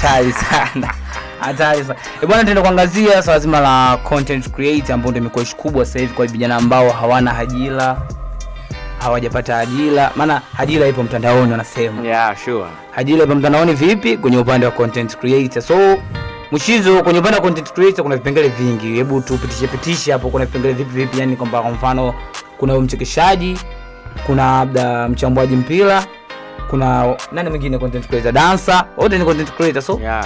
hatari sana. Hatari sana. Bwana, tunaenda kuangazia swala zima la content creator ambao ndio imekuwa ishi kubwa sasa hivi kwa vijana ambao hawana ajira. Hawajapata ajira. Maana ajira ipo mtandaoni wanasema. Yeah, sure. Ajira ipo mtandaoni vipi? Kwenye upande wa content creator. So Mushizo, kwenye upande wa content creator kuna vipengele vingi. Hebu tupitishe hapo, kuna vipengele vipi yani, kwamba kwa mfano kuna mchekeshaji, kuna labda mchambuaji mpira, kuna nani mwingine content creator, dancer, wote ni content creator. So yeah.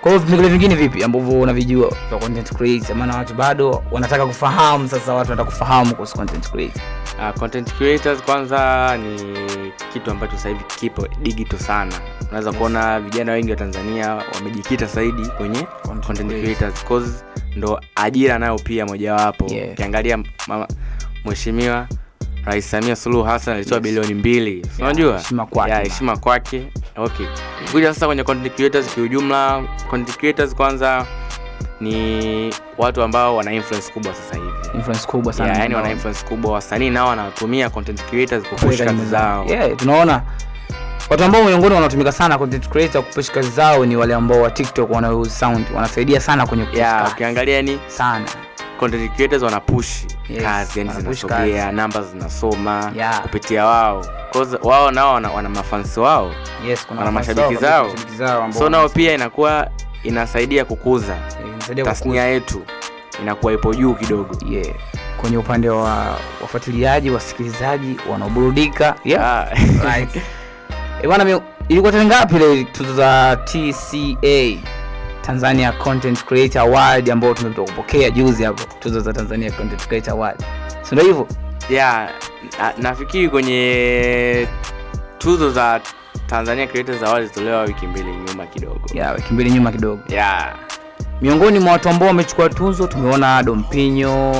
Kwa hiyo vipengele vingine vipi ambavyo unavijua kwa content creator? Maana watu bado wanataka kufahamu, sasa watu wanataka kufahamu kuhusu content creator. Content creators kwanza ni kitu ambacho sasa hivi kipo digital sana. Unaweza kuona vijana wengi wa Tanzania wamejikita zaidi kwenye content creators cause ndo ajira nayo pia mojawapo. Ukiangalia Mheshimiwa Rais Samia Suluhu Hassan alitoa bilioni 2. Unajua? Heshima kwake. Okay. Kuja sasa kwenye content creators kiujumla, content creators kwanza ni watu ambao wana influence kubwa sasa hivi. Influence kubwa sana. Yani wana influence kubwa. Wasanii nao wanatumia content creators kupush kazi zao. Tunaona watu ambao miongoni wanatumika sana content creator kupush kazi zao ni wale ambao wa TikTok wana use sound. Wanasaidia sana kwenye kupush. Ukiangalia ni sana content creators wana push kazi, yani zinasogea, numbers zinasoma kupitia wao. Cause wao nao wana mafans wao. Kuna mashabiki zao. So nao pia inakuwa inasaidia kukuza tasnia yetu, inakuwa ipo juu kidogo. Kwenye upande wa wafuatiliaji, wasikilizaji, wanaoburudika. Right. Bwana, ilikuwa tarehe ngapi ile tuzo za TCA, Tanzania Content Creator Award, ambao tumetoka kupokea juzi hapo, tuzo za Tanzania Content Creator Award? Si ndio hivyo? Nafikiri kwenye tuzo za Tanzania Creators Award zilitolewa wiki 2 nyuma kidogo. Wiki 2 nyuma kidogo. Miongoni mwa watu ambao wamechukua tuzo tumeona Dompinyo,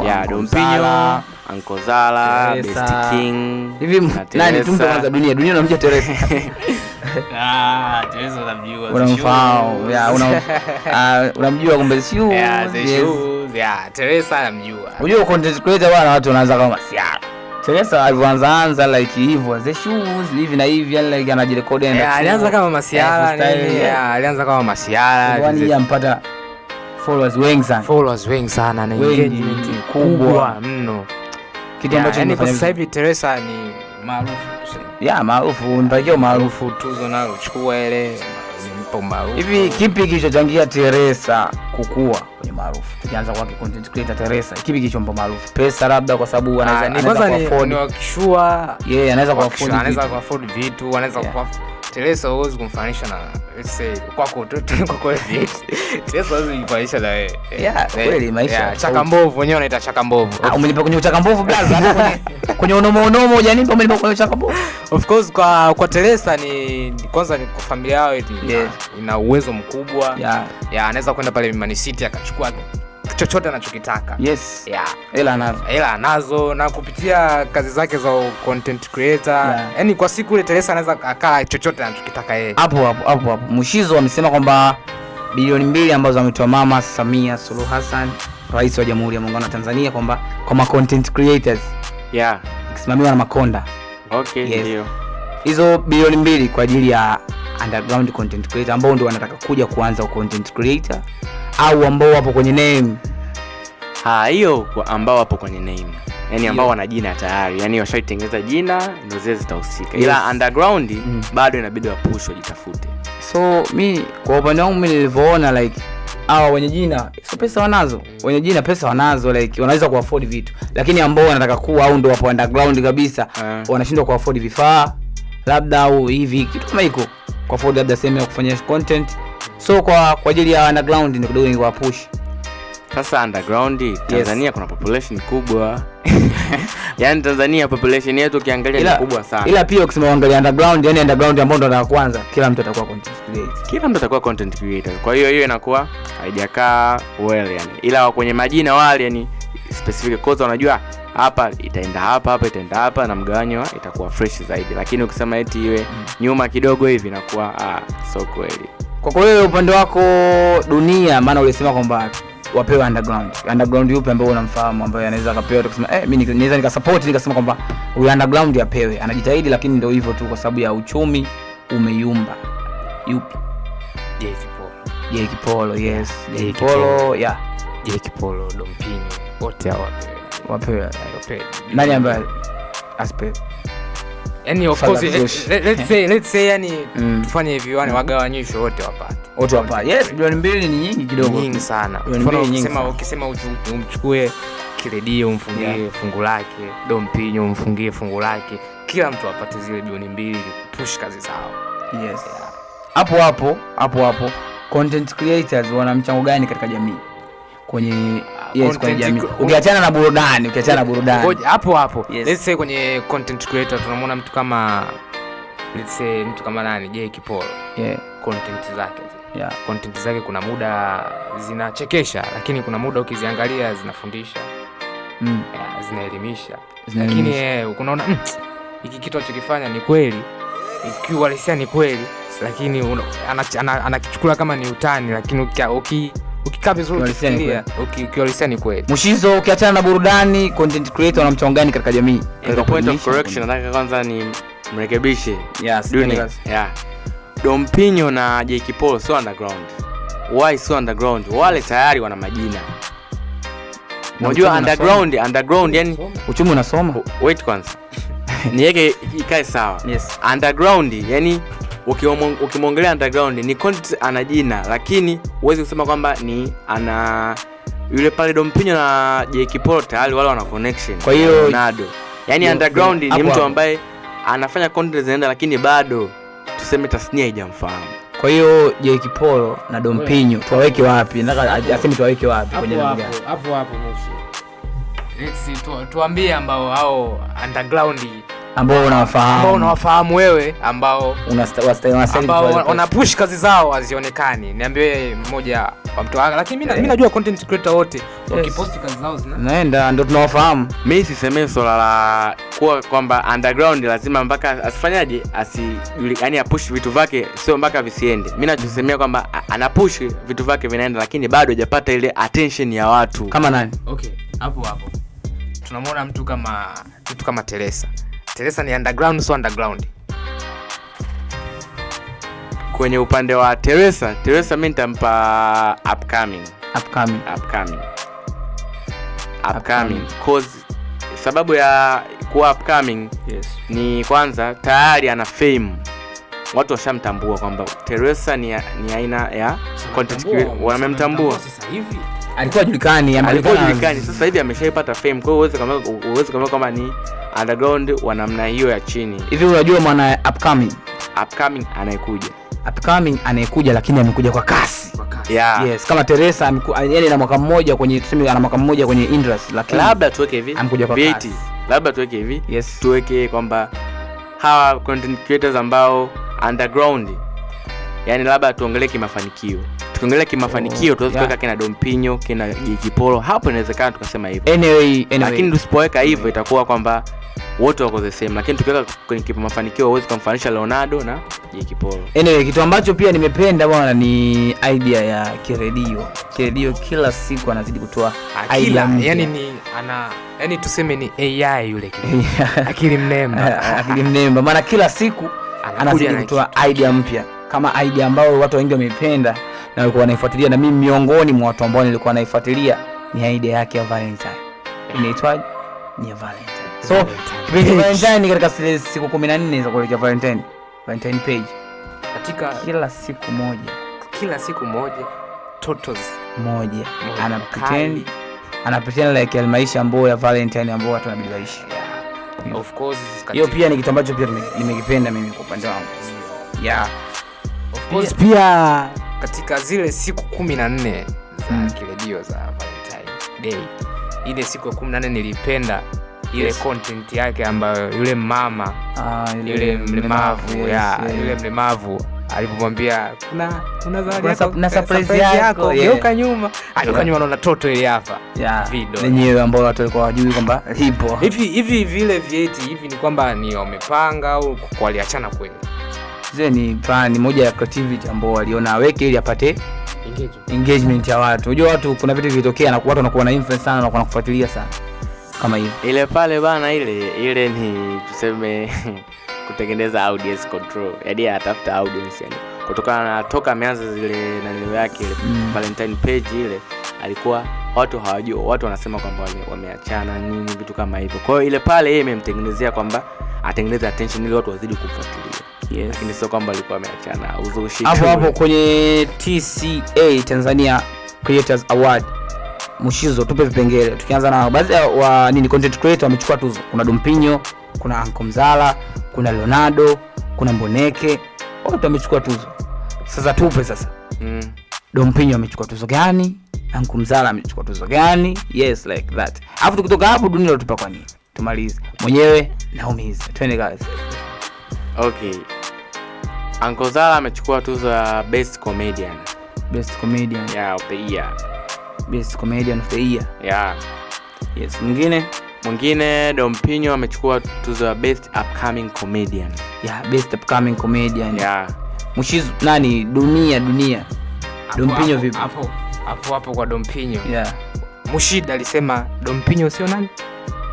Uncle Zala, Best King. Hivi nani tumpe kwanza dunia unamjua Teresa? Teresa unamjua. Unamfahamu? Unamjua kumbe sio? Teresa namjua. Unajua content creator bwana, watu wanaanza kama masiara. Teresa alivyoanza like hivyo, the shoes hivi na hivi, yani like anajirekodi alianza kama masiara nini? Alianza kama masiara. Kwani yampata followers wengi sana na engagement kubwa mno. Kitu ambacho yani kwa sasa hivi Teresa ni maarufu. Maarufu, mpakiwa maarufu, tuzo nalo chukua ile mpo maarufu. Hivi kipi kilichochangia Teresa kukua kwenye maarufu? Tukianza kwa content creator Teresa, kipi kilichompa maarufu? Pesa labda, kwa sababu anaweza afford, wakishua anaweza afford vitu, anaweza Teresa huwezi kumfananisha na let's say kwako vitu. Teresa huwezi kumfananisha na wewe. Kweli maisha. Chaka mbovu, wenyewe wanaita chaka mbovu. Umenipa kwenye chaka mbovu blaza, hata kwenye unomo hujanipa, umenipa kwenye chaka mbovu. Of course kwa Teresa ni kwanza ni kwa familia yao ina uwezo mkubwa. Anaweza kwenda pale Man City akachukua chochote anachokitaka. Hela anazo na kupitia kazi zake za content creator. Yani kwa siku ile Teresa anaweza akaa chochote anachokitaka yeye. Hapo Mushizo amesema kwamba bilioni 2 ambazo ametoa Mama Samia Suluhu Hassan, Rais wa Jamhuri ya Muungano wa Tanzania, kwamba kwa content creators ikisimamiwa na Makonda. Ndio. Hizo bilioni 2 kwa ajili ya underground content creator ambao ndio wanataka kuja kuanza content creator, au ambao wapo kwenye name? Hiyo ambao wapo kwenye name. Yani ambao wana jina tayari, yani washaitengeneza jina ndio zile zitahusika. Ila underground bado inabidi wapush wajitafute. So mi kwa upande wangu mimi nilivyoona like wenye jina so pesa wanazo, wenye jina pesa wanazo, like wanaweza kuafford vitu, lakini ambao wanataka kuwa au ndio wapo underground kabisa wanashindwa kuafford vifaa labda au hivi kitu kama hiko, kuafford labda sehemu ya kufanya content. So kwa ajili ya underground ndio kidogo ni kwa push. Sasa underground Tanzania kuna population kubwa. Yani Tanzania population yetu ukiangalia ni kubwa sana. Ila pia ukisema angalia underground, yani underground ambao ndo anataka kwanza, kila mtu atakuwa content creator. Kwa hiyo inakuwa haijakaa well yani. Ila kwenye majina wale yani specific cause wanajua hapa itaenda hapa itaenda hapa na mgawanyo itakuwa fresh zaidi. Lakini ukisema eti iwe nyuma kidogo hivi inakuwa so kweli. Kwa hiyo upande wako dunia, maana ulisema kwamba wapewe underground yupi ambao unamfahamu ambaye anaweza akapewa tukisema mimi naweza nikasupport nikasema kwamba huyu underground yapewe, anajitahidi lakini ndio hivyo tu kwa sababu ya uchumi umeyumba, yupi? J Kipolo, yes. J Kipolo, yeah. J Kipolo, Dom Pinyo, wote hao wapewe. Nani ambaye aspe? Yani of course let's say yani tufanye hivi wagawanyishwe wote wapate. Yes, bilioni 2 ni nyingi kidogo. Nyingi sana. Ukisema umchukue Kiredio umfungie fungu lake, Dom Pinyo umfungie fungu lake, kila mtu apate zile bilioni 2 push kazi zao. Yes. Hapo content creators wana mchango gani katika jamii? Kwenye kwenye jamii. Ukiachana na burudani. Hapo. Yes. Let's say kwenye content creator tunamwona mtu kama nani? J Kipolo. Yeah. Content zake. Yeah. Content zake kuna muda zinachekesha, lakini kuna muda ukiziangalia zinafundisha. Zinaelimisha. Lakini unaona hiki kitu anachokifanya ni kweli. Ikiwalisia ni kweli, lakini anakichukua kama ni utani, lakini ukikaa vizuri ukifikiria ukiwalisia ni kweli. Mushizo, ukiachana na burudani, content creator wana mchango gani katika jamii? Katika point of correction nataka kwanza ni mrekebishe. Yes, yeah. Dom Pinyo na J Kipolo sio underground. Why sio underground? Wale tayari wana majina. Unajua underground yani uchumi unasoma. Wait kwanza. Niweke ikae sawa. Yes. Underground yani ukimwongelea underground ni content ana jina, lakini huwezi kusema kwamba ni ana yule pale Dom Pinyo na J Kipolo tayari wale wana connection. Kwa hiyo Ronaldo. Yani underground ni mtu ambaye anafanya content zinaenda, lakini bado tuseme tasnia haijamfahamu. Kwa hiyo J Kipolo na Dom Pinyo tuwaweke wapi? Nataka aseme tuwaweke wapi kwenye lugha? Hapo Mushi. Let's see tuambie ambao hao underground ambao unawafahamu wewe, ambao wana push kazi zao azionekane. Niambie mmoja wa mtu, lakini mimi najua content creator wote wakiposti kazi zao zinaenda, ndio tunawafahamu. Mimi sisemei swala la kuwa kwamba underground lazima mpaka asifanyaje yani apush vitu vyake, sio mpaka visiende. Mimi nachosemea kwamba anapush vitu vyake vinaenda, lakini bado hajapata ile attention ya watu. Kama nani? Okay, hapo tunamwona mtu kama Teresa ni underground, so underground. Kwenye upande wa Teresa mimi nitampa upcoming. Cause sababu ya kuwa upcoming, yes, ni kwanza tayari ana fame. Watu washamtambua kwamba Teresa ni aina ya content creator, wamemtambua. Sasa hivi alikuwa julikani, sasa hivi ameshaipata fame. Kwa hiyo uweze kama ni underground wa namna hiyo ya chini. Hivi unajua maana upcoming anayekuja lakini amekuja kwa kasi. Yeah. Yes, kama Teresa yani na mwaka mmoja kwenye kwenye industry, lakini labda tuweke hivi amekuja kwa kasi. Labda tuweke hivi. Yes. Tuweke kwamba hawa content creators ambao underground, yani labda tuongelee kimafanikio. Tukiongelea kimafanikio tunaweza kuweka kina Dom Pinyo, kina J Kipolo. Hapo inawezekana tukasema hivyo. Anyway. Lakini tusipoweka hivyo itakuwa kwamba wote wako the same. Lakini tukiweka kwenye kimafanikio huwezi kumfanisha Ronaldo na J Kipolo. Anyway, kitu ambacho pia nimependa bwana ni idea ya Kiredio kila siku anazidi kutoa idea mpya. Yani tuseme ni AI yule akili mnemba. Maana kila siku anazidi kutoa idea mpya. Kama idea ambayo watu wengi wameipenda na walikuwa wanaifuatilia, na mimi miongoni mwa watu ambao nilikuwa naifuatilia, ni idea yake ya Valentine. Inaitwaje? Ni ya Valentine. So kipindi Valentine katika siku 14 za kuelekea Valentine page, katika kila siku moja totals moja anapretend like maisha ambayo ya Valentine ambayo watu wanabidi waishi. Of course hiyo pia ni kitu ambacho pia nimekipenda mimi kwa upande wangu. Yeah. Of course pia katika zile siku 14 za Kiredio za Valentine Day, ile siku ya 14 nilipenda ile content yake ambayo yule mama yule mlemavu yule mlemavu alipomwambia kuna zawadi yako na surprise yako, geuka nyuma anaona toto ile hapa video yenyewe ambayo watu walikuwa hawajui kwamba lipo hivi vile vieti hivi. Ni kwamba ni wamepanga au waliachana kweli? Zile ni plan moja ya creativity ambao waliona aweke ili apate engagement ya watu. Unajua watu kuna vitu vitokea na watu wanakuwa na influence sana na wanakufuatilia sana kama hivi. Ile pale bana ile ni tuseme kutengeneza audience control. Yaani atafuta audience yani. kutokana na toka ameanza zile nanilio yake Valentine page ile, alikuwa watu hawajua, watu wanasema kwamba wameachana nini vitu kama hivyo. Kwa hiyo ile pale yeye imemtengenezea kwamba atengeneze attention ili watu wazidi kufuatilia. Yes. Lakini sio kwamba alikuwa ameachana uzushi. Hapo kwenye TCA Tanzania Creators Award, Mushizo tupe vipengele. Tukianza na baadhi wa content creator wamechukua tuzo. Kuna Dompinyo, kuna Anko Mzala, kuna Leonardo, kuna Mboneke. Wote wamechukua tuzo. Sasa tupe sasa. Dompinyo amechukua tuzo gani? Anko Mzala amechukua tuzo gani? Yes, like that. Alafu tukitoka hapo Dunia tupa kwa nini? Tumalize. Mwenyewe naumiza. Twende guys. Okay. Anko Mzala amechukua tuzo ya Best Comedian. Best Comedian. Yeah, of the year. Best Comedian of the year. Yeah. Yes, mwingine Dompinyo amechukua tuzo ya Best Upcoming Comedian. Yeah, Best Upcoming Comedian. Yeah. Mushizo nani? Dunia. Dompinyo vipi? Hapo kwa Dompinyo. Yeah. Mushid alisema Dompinyo sio nani?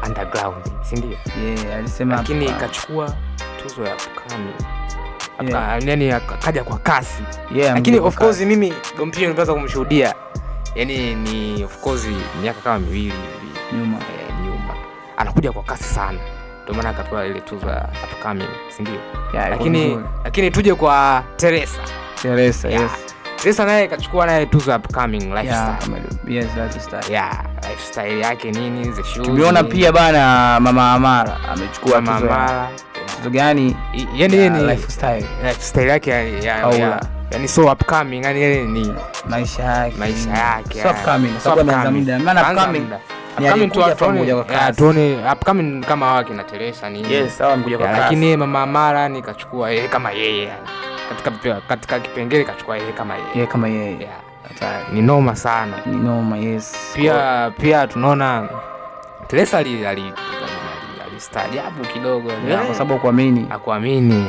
Underground, si ndio? Yeah, alisema lakini ikachukua tuzo ya upcoming. Yaani akaja kwa kasi. Yeah, lakini of course mimi Dompinyo nilianza kumshuhudia. Yaani ni of course miaka kama 2 nyuma. Anakuja kwa kasi sana. Ndio maana akapewa ile tuzo ya upcoming, si ndio? Yeah, lakini tuje kwa Teresa. Yes. Teresa naye kachukua naye tuzo ya upcoming lifestyle. Yes, lifestyle. Yeah, lifestyle yake nini, the shoes. Tumeona pia bana Mama Amara amechukua tuzo gani? Yaani ni lifestyle yake yani so upcoming, yani yeye ni maisha yake. So upcoming, sababu ameanza muda. Maana upcoming tu tuone upcoming kama wake na Teresa ni. Yes, sawa mkuja kwa kasi. Lakini Mama Amara nikachukua yeye kama yeye yani. Katika kipengele kachukua yeye kama yeye. Yeah. Ni noma sana. Ni noma, yes. Pia tunaona Teresa alistaajabu kidogo kwa sababu hakuamini.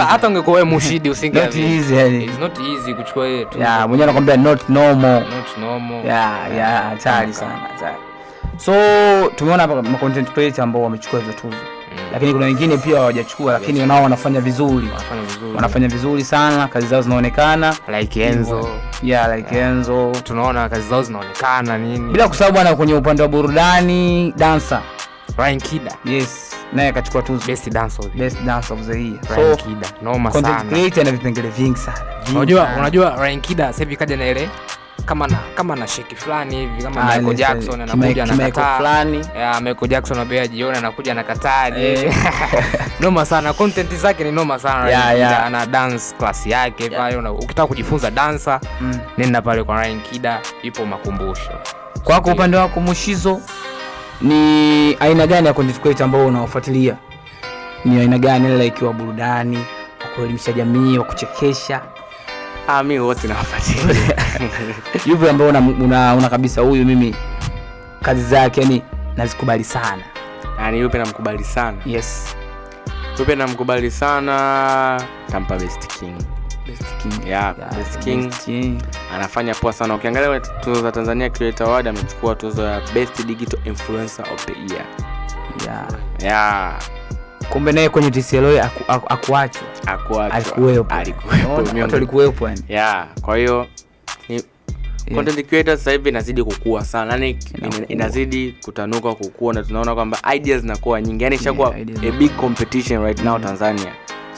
Hata ungekuwa wewe Mushidi usinge. Not easy yani. It's not easy kuchukua yeye tu. Yeah, mwenyewe anakuambia not normal. Yeah, hatari sana. So tumeona hapa content creators ambao wamechukua hizo tuzo. Lakini kuna wengine pia hawajachukua, lakini nao wanafanya vizuri sana, kazi zao zinaonekana like Enzo. Yeah, like Enzo. Tunaona kazi zao zinaonekana nini. Bila kusahau bwana kwenye upande wa burudani dancer Ryan Kida. Yes, naye akachukua tuzo Best Dance of the Year. Ryan Kida noma sana. Content creator na vipengele vingi sana. Unajua Ryan Kida sasa hivi kaja na ile kama na shake fulani hivi kama Michael Jackson anakuja na kataa fulani. Michael Jackson abea jiona anakuja na kataje. Noma sana, content zake ni noma sana. Ana dance class yake pale, ukitaka kujifunza dancer nenda pale kwa Ryan Kida, ipo makumbusho. Kwako upande wako Mushizo, ni aina gani ya content creator ambao unawafuatilia? Ni aina gani, like wa burudani, wa kuelimisha jamii, wa kuchekesha? Mimi wote nawafuatilia. Yupi ambao una kabisa huyu mimi kazi zake yani nazikubali sana? Yani yupi namkubali sana? Yes. Yupi namkubali sana? Tampa Best King. Yeah, Best King. Anafanya poa sana. Ukiangalia tuzo za Tanzania Creator Award amechukua tuzo ya Best Digital Influencer of the Year. Yeah. Kumbe naye kwenye TCLA alikuwepo yani. Yeah, kwa hiyo content creators sasa hivi inazidi kukua sana. Yani inazidi kutanuka kukua na tunaona kwamba ideas zinakuwa nyingi. Yani ishakuwa a big competition right now Tanzania.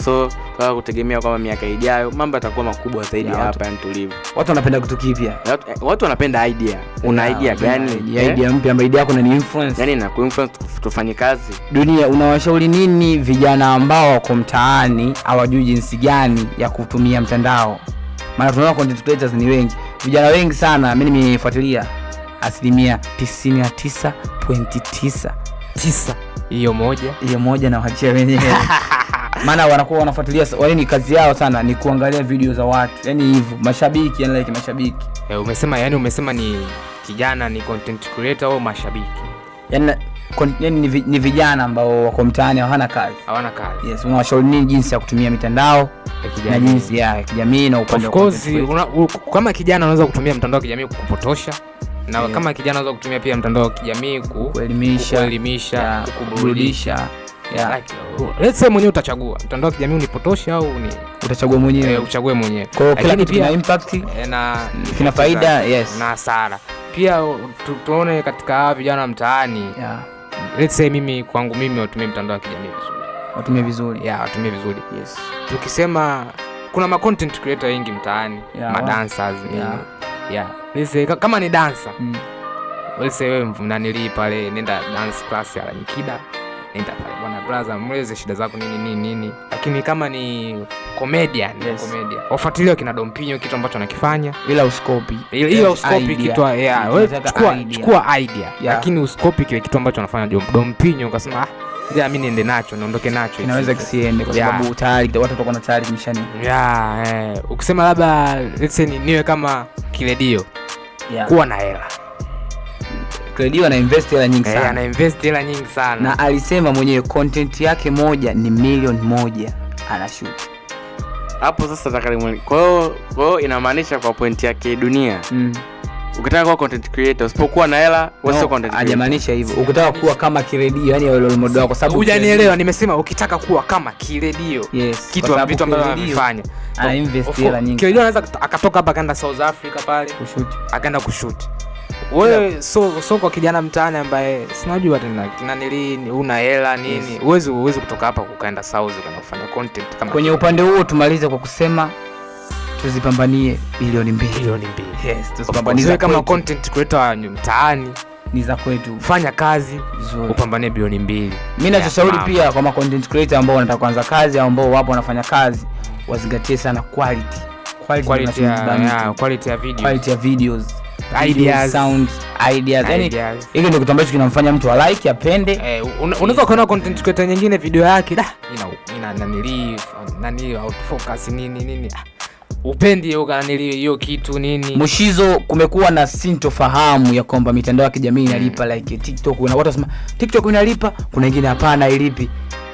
So kwa kutegemea kwamba miaka ijayo mambo yatakuwa makubwa zaidi hapa yani tulivu. Watu wanapenda kitu kipya. Watu wanapenda idea. Una idea gani? Idea mpya ambayo idea yako ni influence. Yani na kuinfluence tufanye kazi. Dunia, unawashauri nini vijana ambao wako mtaani hawajui jinsi gani ya kutumia mtandao? Maana tunaona content creators ni wengi. Vijana wengi sana, mimi nimefuatilia 99.9 hiyo moja na wachia wenyewe. Maana wanakuwa wanafuatilia wani kazi yao sana ni kuangalia video za watu. Yaani hivyo mashabiki, yani like mashabiki. Umesema ni kijana ni content creator au mashabiki? Yaani ni vijana ambao wako mtaani hawana kazi. Yes, unawashauri nini jinsi ya kutumia mitandao ya kijamii na jinsi ya kijamii na upande wa course? Kama kijana unaweza kutumia mtandao wa kijamii kukupotosha na kama kijana unaweza kutumia pia mtandao wa kijamii kuelimisha, kuburudisha. Yeah. Like, let's say mwenyewe utachagua mtandao wa kijamii unipotoshe au ni utachagua mwenyewe. Uchague mwenyewe. Kwa hiyo kila kitu kina impact na kina faida, yes, na hasara. Pia tuone katika vijana wa mtaani. Yeah. Let's say mimi kwangu mimi watumie mtandao wa kijamii vizuri. Watumie vizuri. Yeah, watumie vizuri. Yes. Tukisema kuna ma content creator wengi mtaani, ma dancers. Yeah. Let's say kama ni dancer. Let's say wewe mnanili pale nenda dance class ya Nikida. Nenda pale bwana brother mweleze shida zako nini. Lakini kama ni comedian, wafuatilie kina Dompinyo kitu ambacho anakifanya ila uskopi. Kitu wewe chukua idea. Lakini uskopi kile kitu ambacho anafanya Dompinyo ukasema mimi niende nacho niondoke nacho. Inaweza kisiende kwa sababu tayari watu watakuwa na tayari mshani. Ukisema labda let's say niwe kama Kiredio. Kuwa na hela. Kiredio ana invest hela nyingi sana. Ana invest hela nyingi sana. Na alisema mwenyewe content yake moja ni milioni 1 anashoot. Hapo sasa takarimu. Kwa hiyo inamaanisha kwa point yake dunia. Ukitaka kuwa content creator usipokuwa na hela wewe sio content creator. Hajamaanisha hivyo. Ukitaka kuwa kama Kiredio, yani role model wako, sababu hujanielewa. Nimesema ukitaka kuwa kama Kiredio, vitu ambavyo anafanya ana invest hela nyingi. Kiredio anaweza akatoka hapa akaenda South Africa pale kushoot, akaenda kushoot. Wewe so kwa kijana mtaani ambaye sinajua tena kinanili una hela nini, uwezi kutoka hapa ukaenda South ukaenda kufanya content kama kwenye upande huo. Tumalize kwa kusema tuzipambanie bilioni 2. Yes, tuzipambanie kama content creator wa mtaani, ni za kwetu. Fanya kazi vizuri, upambanie bilioni 2. Mimi ninachoshauri pia kwa content creator ambao wanataka kuanza kazi au ambao wapo wanafanya kazi, wazingatie sana quality ya video, quality ya videos, ideas, sound, ideas. Yani hilo ndio kitu ambacho kinamfanya mtu a like apende. Unaweza kuona content creator nyingine video yake ina out focus nini upendi hiyo kitu nini. Mshizo kumekuwa na sintofahamu ya kwamba mitandao ya kijamii inalipa like TikTok. Kuna watu wasema TikTok inalipa, kuna wengine hapana ilipi.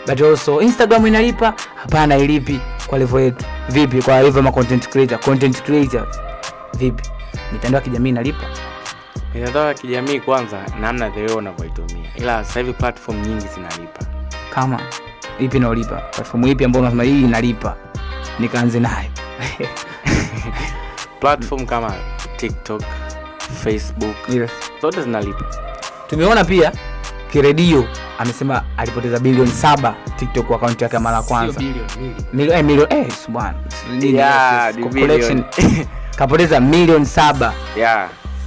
But also Instagram inalipa, hapana ilipi. Kwa level yetu vipi? Kwa level ma content creator vipi? Mitandao ya kijamii inalipa? Mitandao ya kijamii kwanza namna they're wanavyoitumia. Ila sasa hivi platform nyingi zinalipa. Kama ipi inalipa? Platform ipi ambayo unasema hii inalipa nikaanze nayo? Platform kama TikTok, Facebook, zote zinalipa. Tumeona pia Kiredio amesema alipoteza bilioni 7 TikTok kwa account yake mara kwanza. Milioni subhana. Collection kapoteza milioni 7.